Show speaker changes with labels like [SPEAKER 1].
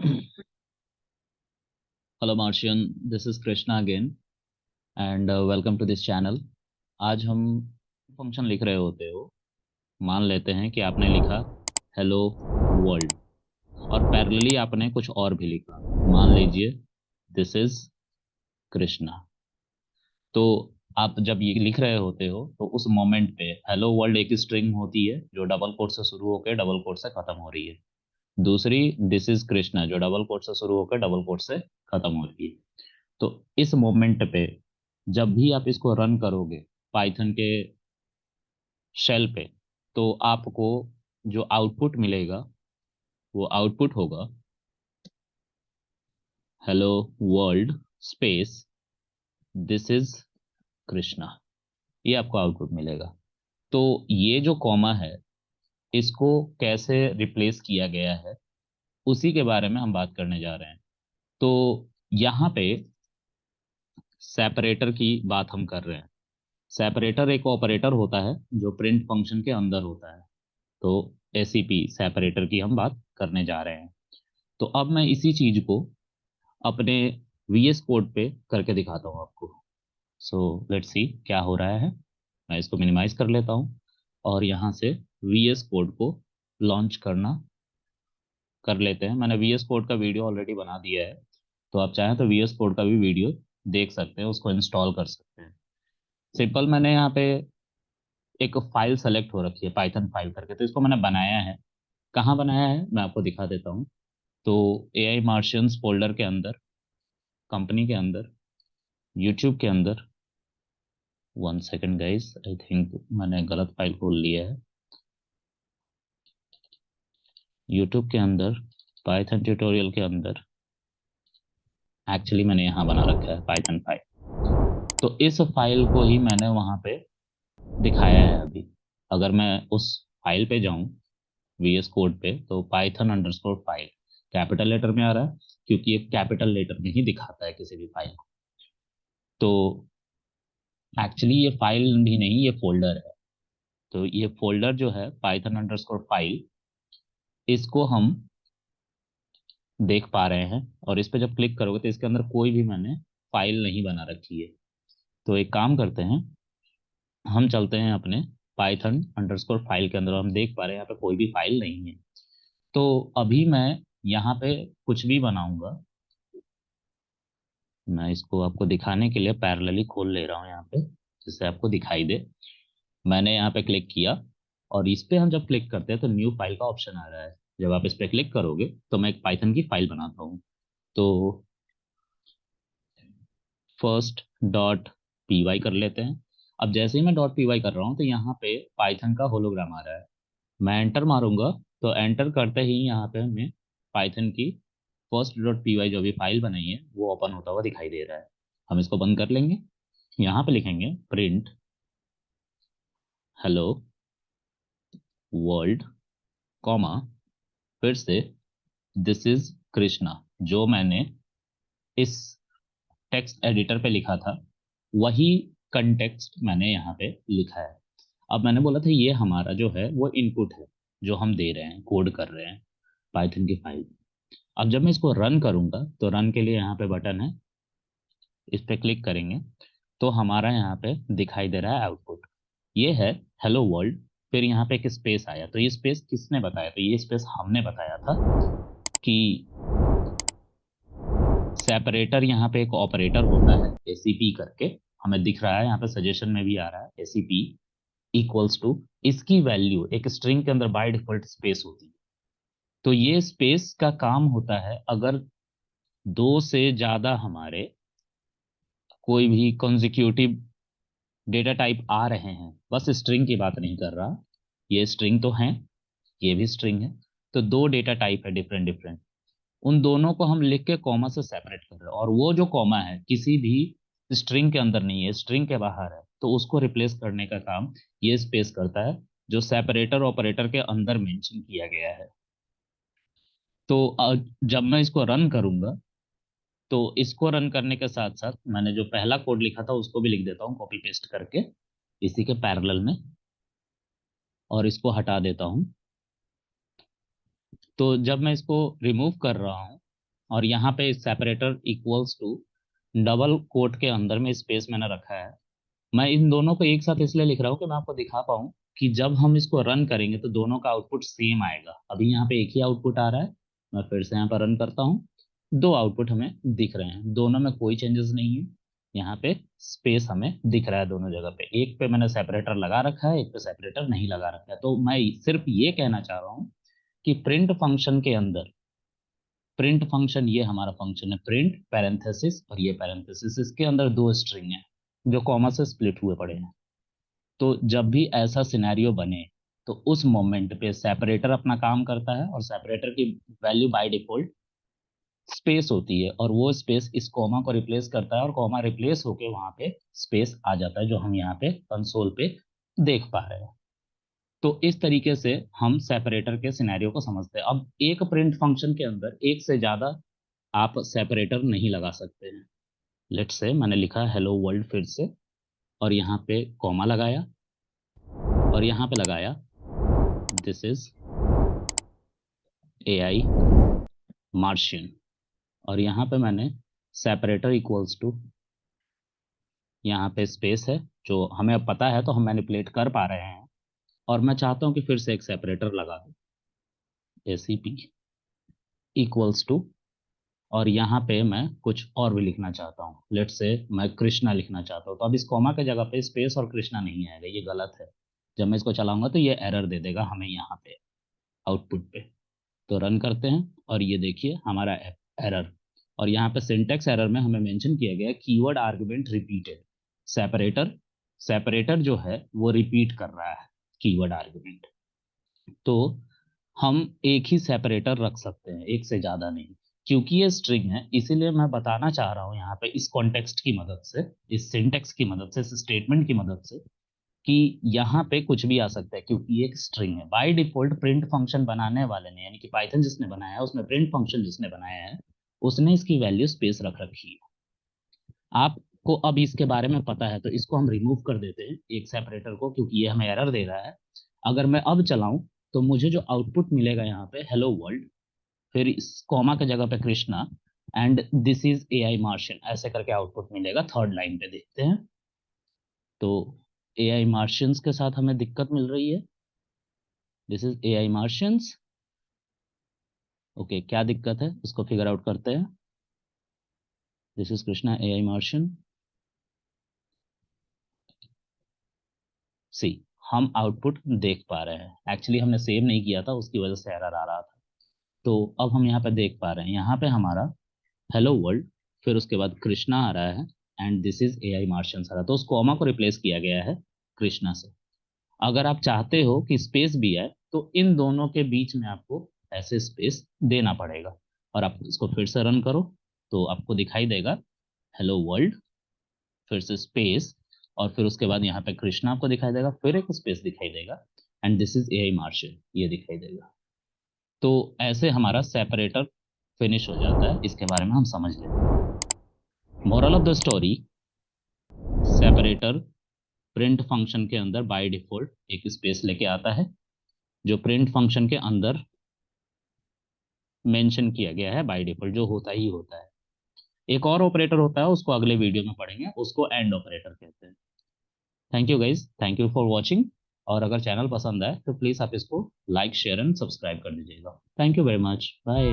[SPEAKER 1] Hello martian, this is Krishna again and welcome to this channel. आज हम function लिख रहे होते हो। मान लेते हैं कि आपने लिखा हेलो वर्ल्ड और पैरेलली आपने कुछ और भी लिखा। मान लीजिए दिस इज कृष्णा। तो आप जब ये लिख रहे होते हो तो उस मोमेंट पे हेलो वर्ल्ड एक स्ट्रिंग होती है जो डबल कोट से शुरू होकर डबल कोट से खत्म हो रही है। दूसरी दिस इज कृष्णा जो डबल कोट से शुरू होकर डबल कोट से खत्म हो रही है। तो इस मोमेंट पे जब भी आप इसको रन करोगे पाइथन के शेल पे, तो आपको जो आउटपुट मिलेगा वो आउटपुट होगा hello world space this is Krishna. ये आपको आउटपुट मिलेगा। तो ये जो कॉमा है इसको कैसे रिप्लेस किया गया है उसी के बारे में हम बात करने जा रहे हैं। तो यहाँ पे सेपरेटर की बात हम कर रहे हैं। सेपरेटर एक ऑपरेटर होता है जो प्रिंट फंक्शन के अंदर होता है। तो एसीपी सेपरेटर की हम बात करने जा रहे हैं। तो अब मैं इसी चीज को अपने वीएस कोड पे करके दिखाता हूँ आपको। सो लेट्स सी क्या हो रहा है। मैं इसको मिनिमाइज कर लेता हूँ और यहाँ से वीएस कोड को लॉन्च करना कर लेते हैं। मैंने वीएस कोड का वीडियो ऑलरेडी बना दिया है, तो आप चाहें तो वीएस कोड का भी वीडियो देख सकते हैं, उसको इंस्टॉल कर सकते हैं। सिंपल मैंने यहाँ पे एक फाइल सेलेक्ट हो रखी है पाइथन फाइल करके, तो इसको मैंने बनाया है। कहाँ बनाया है मैं आपको दिखा देता हूँ। तो ए आई मार्शियंस फोल्डर के अंदर, कंपनी के अंदर, यूट्यूब के अंदर, one second guys, I think मैंने गलत फाइल खोल लिया है। यूट्यूब के अंदर पाइथन ट्यूटोरियल के अंदर एक्चुअली मैंने यहाँ बना रखा है पाइथन फाइल। तो इस फाइल को ही मैंने वहाँ पे दिखाया है अभी। अगर मैं उस फाइल पे जाऊँ वीएस कोड पे, तो python underscore file capital letter में आ रहा है क्योंकि ये कैपिटल लेटर में ही दिखाता है किसी भी फाइल को। तो एक्चुअली ये फाइल भी नहीं, ये फोल्डर है। तो ये फोल्डर जो है पाइथन अंडरस्कोर फाइल, इसको हम देख पा रहे हैं। और इस पे जब क्लिक करोगे तो इसके अंदर कोई भी मैंने फाइल नहीं बना रखी है। तो एक काम करते हैं, हम चलते हैं अपने पाइथन अंडरस्कोर फाइल के अंदर। हम देख पा रहे हैं यहाँ पे कोई भी फाइल नहीं है। तो अभी मैं यहाँ पे कुछ भी बनाऊंगा, मैं इसको आपको दिखाने के लिए पैरेलली खोल ले रहा हूँ यहाँ पे जिससे आपको दिखाई दे। मैंने यहाँ पे क्लिक किया और इस पे हम जब क्लिक करते हैं तो न्यू फाइल का ऑप्शन आ रहा है। जब आप इस पे क्लिक करोगे तो मैं एक पाइथन की फाइल बनाता हूँ। तो फर्स्ट डॉट पी वाई कर लेते हैं। अब जैसे ही मैं डॉट पी वाई कर रहा हूँ तो यहाँ पे पाइथन का होलोग्राम आ रहा है। मैं एंटर मारूंगा तो एंटर करते ही यहाँ पे हमें पाइथन की फर्स्ट डॉट पी वाई जो भी फाइल बनाई है वो ओपन होता हुआ दिखाई दे रहा है। हम इसको बंद कर लेंगे। यहाँ पे लिखेंगे प्रिंट हेलो वर्ल्ड कॉमा फिर से दिस इज कृष्णा। जो मैंने इस टेक्स्ट एडिटर पे लिखा था वही कंटेक्स्ट मैंने यहाँ पे लिखा है। अब मैंने बोला था ये हमारा जो है वो इनपुट है जो हम दे रहे हैं, कोड कर रहे हैं पाइथन की फाइल। अब जब मैं इसको रन करूंगा तो रन के लिए यहाँ पे बटन है, इस पे क्लिक करेंगे तो हमारा यहाँ पे दिखाई दे रहा है आउटपुट। ये है हेलो वर्ल्ड। फिर यहाँ पे एक स्पेस आया, तो ये स्पेस किसने बताया? तो ये स्पेस हमने बताया था कि सेपरेटर यहाँ पे एक ऑपरेटर होता है एसीपी करके। हमें दिख रहा है यहाँ पे, सजेशन में भी आ रहा है एसीपी इक्वल्स टू, इसकी वैल्यू एक स्ट्रिंग के अंदर बाय डिफॉल्ट स्पेस होती है। तो ये स्पेस का काम होता है अगर दो से ज्यादा हमारे कोई भी कॉन्जिक्यूटिव डेटा टाइप आ रहे हैं, बस स्ट्रिंग की बात नहीं कर रहा, ये स्ट्रिंग तो है, ये भी स्ट्रिंग है। तो दो डेटा टाइप है डिफरेंट डिफरेंट, उन दोनों को हम लिख के कॉमा से सेपरेट कर रहे हैं। और वो जो कॉमा है किसी भी स्ट्रिंग के अंदर नहीं है, स्ट्रिंग के बाहर है, तो उसको रिप्लेस करने का काम ये स्पेस करता है जो सेपरेटर ऑपरेटर के अंदर मेंशन किया गया है। तो जब मैं इसको रन करूंगा तो इसको रन करने के साथ साथ मैंने जो पहला कोड लिखा था उसको भी लिख देता हूँ कॉपी पेस्ट करके इसी के पैरेलल में, और इसको हटा देता हूँ। तो जब मैं इसको रिमूव कर रहा हूँ और यहाँ पे separator equals to double quote के अंदर में स्पेस मैंने रखा है। मैं इन दोनों को एक साथ इसलिए लिख रहा हूँ कि मैं आपको दिखा पाऊँ कि जब हम इसको रन करेंगे तो दोनों का आउटपुट सेम आएगा। अभी यहाँ पे एक ही आउटपुट आ रहा है, मैं फिर से यहाँ पर रन करता हूँ, दो आउटपुट हमें दिख रहे हैं, दोनों में कोई चेंजेस नहीं है। यहाँ पे स्पेस हमें दिख रहा है दोनों जगह पे, एक पे मैंने सेपरेटर लगा रखा है, एक पे सेपरेटर नहीं लगा रखा है। तो मैं सिर्फ ये कहना चाह रहा हूँ कि प्रिंट फंक्शन के अंदर, प्रिंट फंक्शन ये हमारा फंक्शन है प्रिंट पैरेंथेसिस और ये पैरेंथेसिस, इसके अंदर दो स्ट्रिंग है जो कॉमा से स्प्लिट हुए पड़े हैं। तो जब भी ऐसा सिनेरियो बने तो उस मोमेंट पे सेपरेटर अपना काम करता है और सेपरेटर की वैल्यू बाय डिफॉल्ट स्पेस होती है, और वो स्पेस इस कॉमा को रिप्लेस करता है और कॉमा रिप्लेस होके वहां पे स्पेस आ जाता है जो हम यहाँ पे कंसोल पे देख पा रहे हैं। तो इस तरीके से हम सेपरेटर के सिनेरियो को समझते हैं। अब एक प्रिंट फंक्शन के अंदर एक से ज्यादा आप सेपरेटर नहीं लगा सकते हैं। लेट्स से मैंने लिखा हेलो वर्ल्ड फिर से, और यहाँ पे कॉमा लगाया, और यहाँ पे लगाया दिस इज एआई मार्शियन, और यहाँ पे मैंने सेपरेटर इक्वल्स टू, यहाँ पे स्पेस है जो हमें अब पता है तो हम मैनिपुलेट कर पा रहे हैं, और मैं चाहता हूँ कि फिर से एक सेपरेटर लगा दूँ, एसीपी इक्वल्स टू, और यहाँ पे मैं कुछ और भी लिखना चाहता हूँ। लेट्स से मैं कृष्णा लिखना चाहता हूँ, तो अब इस कॉमा के जगह पे स्पेस और कृष्णा नहीं आएगा, ये गलत है। जब मैं इसको चलाऊंगा तो ये एरर दे देगा हमें यहाँ पे आउटपुट पे। तो रन करते हैं और ये देखिए हमारा एरर, और यहाँ पे सिंटेक्स एरर में हमें मेंशन किया गया keyword argument repeated. Separator, separator जो है वो रिपीट कर रहा है कीवर्ड आर्गुमेंट। तो हम एक ही सेपरेटर रख सकते हैं, एक से ज्यादा नहीं, क्योंकि ये स्ट्रिंग है। इसीलिए मैं बताना चाह रहा हूँ यहाँ पे इस कॉन्टेक्स्ट की मदद से, इस सिंटेक्स की मदद से, इस स्टेटमेंट की मदद से, कि यहाँ पे कुछ भी आ सकता है क्योंकि ये एक स्ट्रिंग है। बाय डिफॉल्ट प्रिंट फंक्शन बनाने वाले ने, यानी कि पाइथन जिसने बनाया है, उसमें प्रिंट फंक्शन जिसने बनाया है, उसने इसकी वैल्यू स्पेस रख रखी है। आपको अब इसके बारे में पता है तो इसको हम रिमूव कर देते हैं एक सेपरेटर को, क्योंकि ये हमें एरर दे रहा है। अगर मैं अब चलाऊं तो मुझे जो आउटपुट मिलेगा यहाँ पे हेलो वर्ल्ड, फिर इस कॉमा के जगह पे Krishna, and this is AI Martian, ऐसे करके आउटपुट मिलेगा। थर्ड लाइन पे देखते हैं तो एआई मार्शियंस के साथ हमें दिक्कत मिल रही है। This is AI Martians. Okay, क्या दिक्कत है उसको फिगर आउट करते हैं। This is Krishna AI Martian. See, हम आउटपुट देख पा रहे हैं, एक्चुअली हमने सेव नहीं किया था उसकी वजह से एरर आ रहा था। तो अब हम यहाँ पे देख पा रहे हैं, यहाँ पे हमारा हेलो वर्ल्ड, फिर उसके बाद कृष्णा आ रहा है, and this is AI Martians आ रहा है। तो उस कॉमा को रिप्लेस किया गया है कृष्णा से। अगर आप चाहते हो कि स्पेस भी है तो इन दोनों के बीच में आपको ऐसे स्पेस देना पड़ेगा, और आप इसको फिर से रन करो तो आपको दिखाई देगा हेलो वर्ल्ड, फिर से स्पेस, और फिर उसके बाद यहाँ पे कृष्णा आपको दिखाई देगा, फिर एक स्पेस दिखाई देगा, and this is AI marshal ये दिखाई देगा। तो ऐसे हमारा सेपरेटर फिनिश हो जाता है। इसके बारे में हम समझ लेते हैं। Moral of the story, separator print function के अंदर बाय डिफॉल्ट एक स्पेस लेके आता है जो प्रिंट फंक्शन के अंदर मेंशन किया गया है बाय डिफॉल्ट, जो होता ही होता है। एक और ऑपरेटर होता है, उसको अगले वीडियो में पढ़ेंगे, उसको एंड ऑपरेटर कहते हैं। Thank you guys, thank you for watching. और अगर चैनल पसंद आए तो प्लीज़ आप इसको लाइक शेयर एंड सब्सक्राइब कर दीजिएगा। Thank you very much, bye.